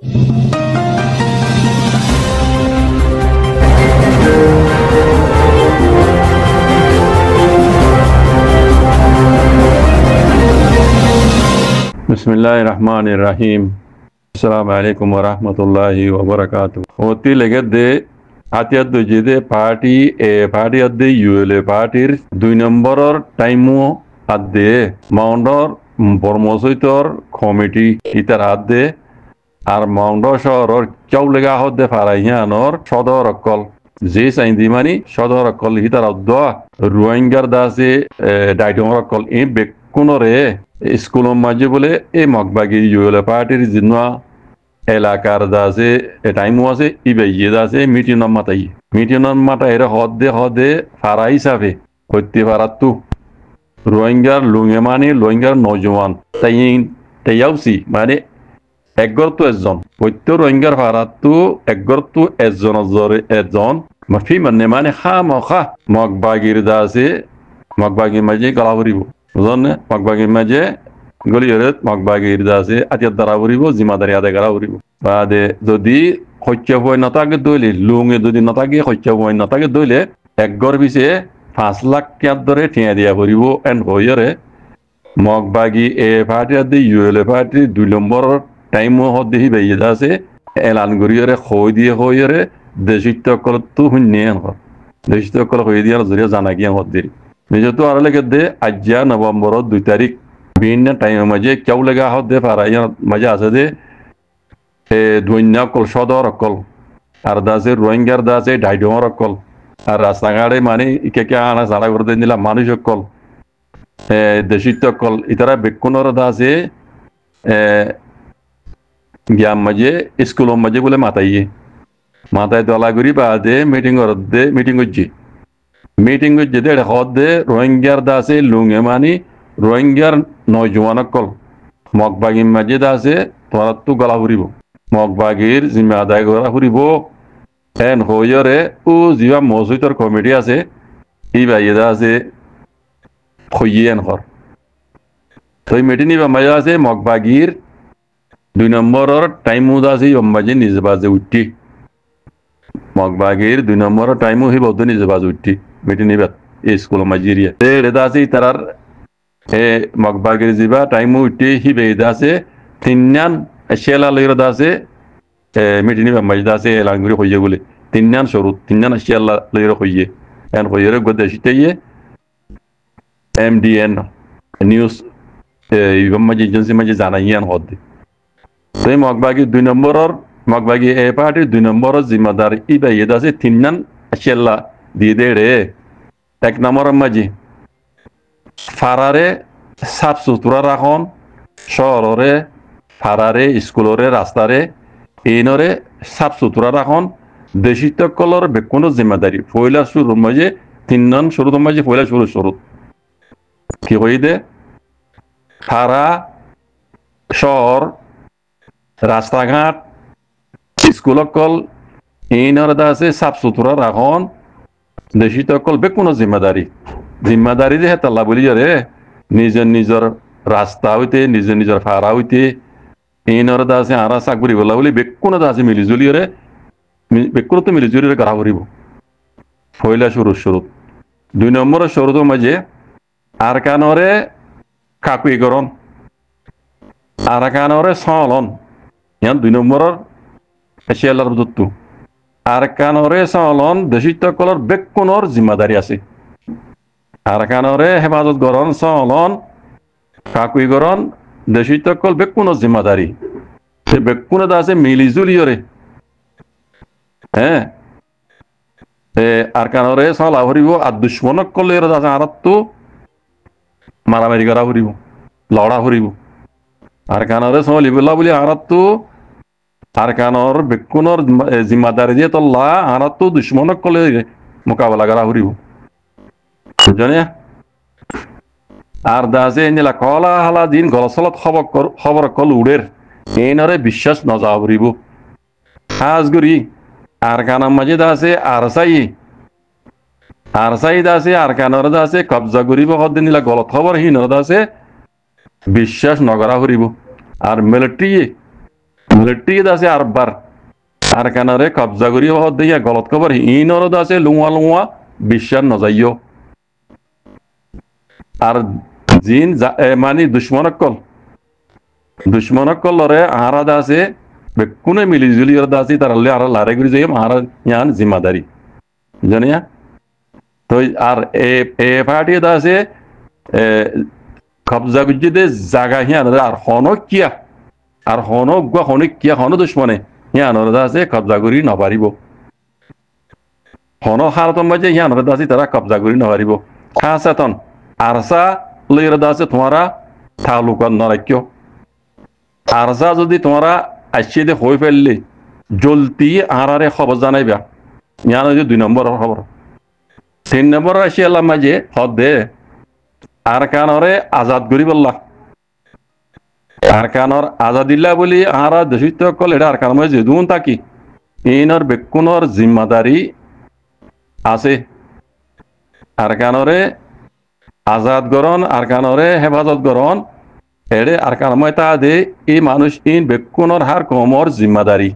बिस्मिल्लाहिर्रहमानिर्रहीम। अस्सलामु अलैकुम वरहमतुल्लाहि वबरकातुहू। होती लगे दे আতিয়াত দে পার্টি পার্টি আদে ইউএলএ পার্টির 2 নম্বরের টাইমও আদে মাউন্ডর বর্মসৈতর কমিটি ইতার আদে আর মাউন্ড শহরের চাউলেগা হদে ফারাইয়ানর সদর অকল যে চাইন্দি মানি সদর অকল হিতার অদ্দ রোহিঙ্গার দাসে ডাইটমর অকল এই বেকুনরে স্কুলের মাঝে বলে এই মগবাগি ইউএলএ পার্টির জিন্না এলাকার দাসে টাইমও আছে ইবেইয়ে দাসে মিটিং মাতাই হদে ফারা হিসাবে করতে পারাত রোহিঙ্গার লুঙে মানে রোহিঙ্গার নজওয়ান তাইয়াউসি মানে একগর তো একজন প্রত্যেক রোহিঙ্গার ফারাতো একগর তো একজন মাফি মানে খামখা মগবাগির দাসে মগবাগির মাঝে গলা ভরিব বুঝলেন মগবাগির মাঝে গলিয়রেত মগবাগির দাসে আতিয়াত দ্বারা ভরিব জিম্মাদারি আদায় করা ভরিব বাদে যদি সত্য হয় নতাকে দইলে লুঙে যদি নতাকে সত্য হয় নতাকে দইলে একগর পিছে 5 লাখ টাকার দরে ঠিয়া দিয়া ভরিব এন হইরে মগবাগি এ পার্টি আদি ইউএলএ পার্টি 2 নম্বর টাইমও হদে হিবাইয়ে দাসে এলান গরিয়রে খই দিয়ে হইরে দেশিত কলতো হুন্নেন হ দেশিত কল হই দিয়ার জরিয়া জানা গিয়া হদে নিজেতো আর লাগে দে আজ্জা নভেম্বর 2 তারিখ বিভিন্ন টাইমের মাঝে কেউ লেগা হদে ফারাইয়ার মাঝে আছে দে দৈন্য কল সদর অকল আর দাসে রোহিঙ্গার দাসে ডাইডমর অকল আর রাস্তাঘাটে মানে কে আনা সারা করতে নিলাম মানুষ অকল দেশিত অকল ইতারা বেকুনর দাসে গিয়াম মাঝে স্কুলের মাঝে বলে মাথায় দলা করি বাদে মিটিং হচ্ছে দে হদে রোহিঙ্গার দাসে লুঙে মানি রোহিঙ্গার নজওয়ান অকল মগবাগির মাঝে দাসে তোমার তো গলা ফুরিব মগবাগির জিম্মা আদায় করা ফুরিব এন হইরে ও জিবা মসজিদর কমিটি আছে ই বাইদা আছে খইয়েন হর তো মিটিং নিবা মাঝে আছে মগবাগির 2 নম্বরের টাইমও আছে মাঝে নিজ বাজে উঠি মগবাগির 2 নম্বরের টাইমও হি বদ নিজ বাজে উঠি মিটিং নিবা স্কুল মাঝিরিয়া রেদা আছে তারার মগবাগির জিবা টাইমও উঠি হি বেদা আছে তিননান শেলা লইর দাসে মিটিং নিবা মাঝে আছে লাঙ্গুরি হইয়ে বলে তিননান শরুত তিননান শেলা লইর হইয়ে এন হইরে গদে শিতেয়ে এমডিএন নিউজ মাঝে এজেন্সি মাঝে জানাইয়ান হদে সেই মগবাগি 2 নম্বরের মগবাগি এ পার্টির 2 নম্বরের জিম্মাদার ইবাইয়ে দাসে তিননান শেলা দিয়ে দে রে 1 নম্বরের মাঝে ফারারে সাফ সুতরা রাখন শহরে ফারারে স্কুলরে রাস্তারে এইনরে সাফ সুতরা রাখন দেশিত কলর বেকুনো জিম্মাদারি পয়লা শুরুর মাঝে 3 নং শুরুর মাঝে পয়লা শুরু কি কই দে ফারা শহর রাস্তাঘাট স্কুল অকল এইনরে দাসে সাফ সুতরা রাখন দেশিত কল বেকুনো জিম্মাদারি যে হেতাল্লা বলি রে নিজের রাস্তা হইতে নিজের ফারা হইতে এইনরে দাসে আরা চাকরি বলা বলি বেকুনো দাসে মিলিজুলি রে বেকুনো তো মিলিজুলি রে গড়া ভরিব পয়লা শুরু 2 নম্বরের শুরুর মাঝে আরকানরে কাকুইকরণ আরকানরে সলন ইয়ান 2 নম্বরের এশিয়ালার দত্তু আরকানরে সলন দেশিত কলর বেকুনর জিম্মাদারি আছে আরকানরে হেফাজত গরণ সলন কাকুইকরণ দেশিত কল বেকুনর জিম্মাদারি সে বেকুনে দাসে মিলিজুলিয়রে হ্যাঁ আরকানরে সলা ভরিব আর দুশ্মনক কলে দাসে আরাত্তু মারামারি করা ভরিব লড়া ভরিব আরকানরে সলিবুল্লাহ বলি আরাত্তু আরকানর বেকুনর জিম্মাদারি দিয়ে তল্লা আরাত্তু দুশ্মনক কলে মোকাবেলা করা ভরিব বুঝনে আর দাসে নিলা কলা হালা দিন গলসলত খবর কল উড়ের এইনরে বিশ্বাস নজা ভরিব হাজগুড়ি আরকানার মাঝে দাসে আরসাই দাসে আরকানর দাসে কবজা করিব হদ নিলা গলত খবর হিনর দাসে বিশ্বাস নগরা ভরিব আর মিলিটারি আছে আরবার আর কানারে কবজা করি হদ দিয়া গলত খবর ইনর আছে লুয়া লুয়া বিশ্বাস নজাইও আর জিন মানে দুশ্মনকল লরে আহারা আছে বেকুনে মিলিজুলি আছে তার আর লারে গুলি যাই আহারা ইয়ান জিম্মাদারি জানিয়া তো আর এ পার্টি আছে কবজা গুজিতে জাগা হিয়ান আর হনক কিয়া হন দুশ্মনে হিয়ানর আছে কবজা করি নপারিব হন হারতন বাজে হিয়ানর আছে তারা কবজা করি নপারিব খাসাতন আরসা লইর আছে তোমারা তালুকাত নরাক্য আরসা যদি তোমরা আসছে দে হয়ে ফেললে জলদি আহারে খবর জানাইবা ইয়ান হচ্ছে 2 নম্বর খবর 3 নম্বর আসি আল্লাহ মাঝে হদ দে আর কানরে আজাদ করি বললা আর কানর আজাদিল্লা বলি আহারা দেশিত কল এটা আর কান মাঝে দুন তাকি ইনর বেকুনর জিম্মাদারি আছে আর কানরে আজাদ গরণ আর কানরে হেফাজত গরণ এড়ে আর কারময় তা দে এই মানুষ ইন বেকুনর হার কমর জিম্মাদারি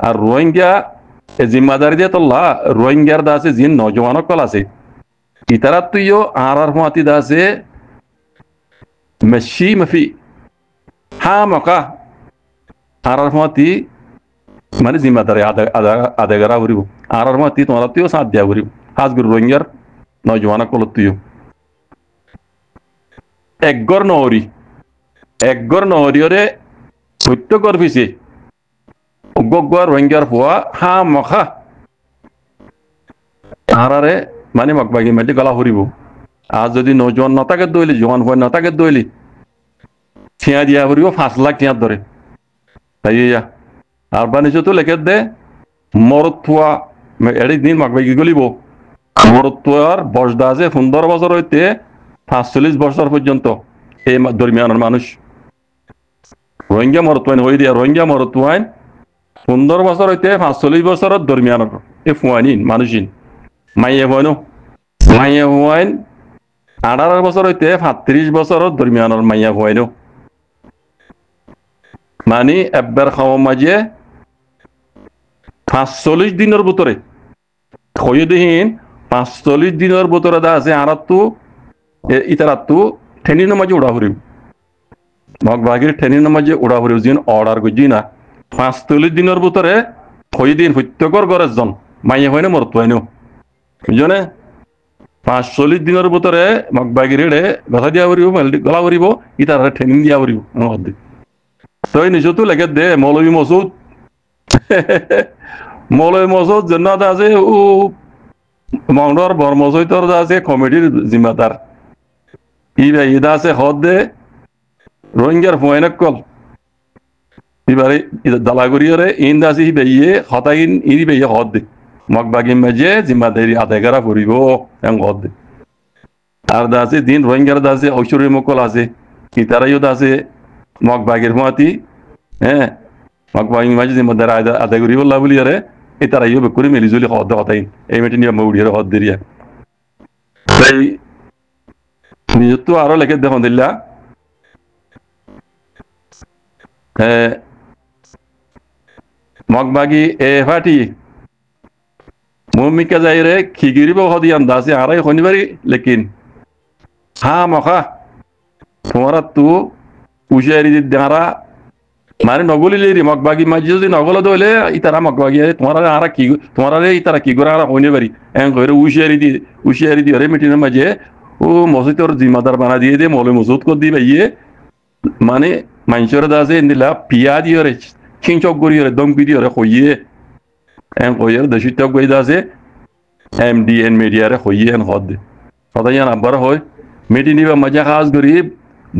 আর রোহিঙ্গা জিম্মাদারি দিয়ে তোল্লা রোহিঙ্গার দা আছে জিন নজওয়ান কল আছে ইতারা তুইও আর মাতি দা আছে মেশি মফি হা মকা আর মাতি মানে জিম্মাদারি আদা করা হরিব আর মাতি তোমার তুইও সাথ দিয়া হরিব হাজগুর রোহিঙ্গার নজওয়ান কল তুইও একগর নহরিয়রে সত্য করবিছে গগুয়ার রোহিঙ্গার ফুয়া হা মখা আহারে মানে মকবাগি মেটি গলা হরিব আর যদি নজওয়ান নতাকে দইলি জোয়ান ফুয়া নতাকে দইলি ঠিয়া দিয়া হরিব 5 লাখ ঠিয়া ধরে তাই আর বানিছ তো লেখে দে মরত ফুয়া এড়ি দিন মকবাগি গলিব মরত ফুয়ার বয়সদা আছে 15 বছর হইতে 45 বছর পর্যন্ত এই দরমিয়ানের মানুষ রোহিঙ্গা মরতুয়াইন হয়ে দিয়া রোহিঙ্গা মরতুয়াইন 15 বছর হইতে 45 বছরের দরমিয়ানের এই ফুয়াইন মানুষিন মাইয়ে হুয়াইন 18 বছর হইতে 35 বছরের দরমিয়ানের মাইয়া হুয়াইন মানে একবার খাওয়া মাঝে 45 দিনের ভিতরে হয়ে দিন 45 দিনের ভিতরে দা আছে আর তো ইতারাতু ঠেনি নামাজে উড়া হরিব মগবাগির ঠেনি নামাজে উড়া হরিব জিন অর্ডার গুজি না 45 দিনের ভিতরে হই দিন হত্যকর গরে জন মাইয়ে হয় না মরতুয়াইনো বুঝনে 45 দিনের ভিতরে মগবাগির রে কথা দিয়া হরিব গলা হরিব ইতারা ঠেনি দিয়া হরিব মহদ্দি তই নিজতো লাগে দে মৌলভী মসুদ জন্য আছে ও মংডর বর্মসৈতর আছে কমিটির জিম্মাদার ইদা আছে হদ দে রোহিঙ্গার ফুয়াইনক কল ইবারে দালাগুড়িয়রে ইন দাসি বেইয়ে হতাইন ইনি বেইয়ে হদ দে মগবাগি মেজে জিম্মাদারি আদায় করা করিব এং হদ দে আর দাসে দিন রোহিঙ্গার দাসে ঐশ্বরী মকল আছে ইতারাইও দাসে মগবাগির ফুয়াতি হ্যাঁ মগবাগি মেজে জিম্মাদারি আদায় করিব লা বলিয়ারে ইতারাইও বেকুরি মিলিজুলি হদ দে হতাইন এই মেটি নিয়ে মৌড়িয়ারে হদ দেরিয়া তাই নিজত্ব আরো লেখে দেখুন দিল্লা মগবাগি এ ফাটি মুমিকা যাইরে খিগিরিব হদিয়ান দাসে আরাই শনিবারি লেকিন হা মখা তোমারা তু উশারি দাঁড়া মানে নগলিলে মগবাগি মাঝি যদি নগল দইলে ইতারা মগবাগি তোমারা আরা কি তোমারা ইতারা কি করে আরা শনিবারি এং করে উশারি দিয়ে রে মিটিনের মাঝে ও মসজিদর জিম্মাদার বানা দিয়ে দে মৌলভী মসুদ করে দিবে ইয়ে মানে মানুষের দাসে নিলা পিয়া দিয়ে রে চিংচক করি রে দমকি দিয়ে রে কইয়ে এন কইয়ে দেশিত কই দাসে এমডিএন মিডিয়ারে কইয়ে এন হদ দে সদাই আবার হয় মিটি নিবা মজা খাস করি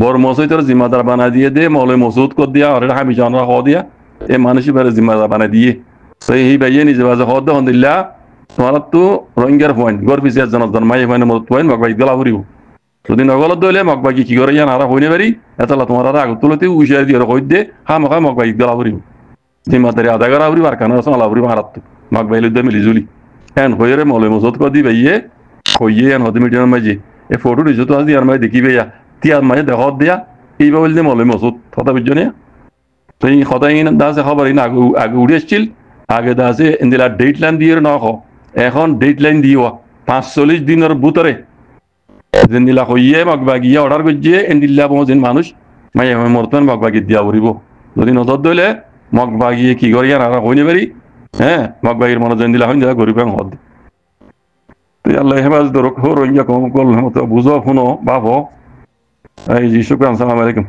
বড় মসজিদর জিম্মাদার বানা দিয়ে দে মৌলভী মসুদ করে দিয়া আর হামি জানা হ দিয়া এ মানুষই বারে জিম্মাদার বানা দিয়ে সেই বাইয়ে নিজে বাজে হদ হন্দিল্লা তোমার তো রোহিঙ্গার পয়েন্ট গড় পিছিয়ে জন্মাই হয় মত পয়েন্ট মগবাগি গলা ফুরিব যদি নগলত দইলে মগবাগি কি করে ইয়ান আর হইনে পারি এতলা তোমার আর আগত তুলতে উশারি দিয়ে কই দে হা মখা মগবাগি গলা ফুরিব জিম্মাদারি আদা করা ফুরিব আর কানা সলা ফুরিব হারাত মগবাগি দে মিলিজুলি এন হইরে মৌলভী মসুদ করে দি বাইয়ে কইয়ে এন হদি মিটিনের মাঝে এই ফটো দিছো তো আজ ইয়ার মাঝে দেখি বেয়া তিয়ার মাঝে দেখ দিয়া এইবা বললে মৌলভী মসুদ কথা বুঝছো না তো এই সদায় দাসে খবর আগে আগে উড়ে এসছিল আগে দাসে ইন্দিলা ডেট লাইন দিয়ে নখ এখন ডেট লাইন দিও 45 দিনের ভিতরে যেদিলা হইয়ে মগবাগিয়ে অর্ডার করছে এন্দিল্লা যেন মানুষ মাই মর্তমান মগবাগি দিয়া পড়িব যদি নজর দইলে মগবাগিয়ে কি করি আর হইনি পারি হ্যাঁ মগবাগির মনে যেন দিলা হইন দিলা গরিব হদ তুই আল্লাহ হেফাজ ধরক হো রইয়া কম কল বুঝো শুনো বাপ এই জি শুক্রান সালাম আলাইকুম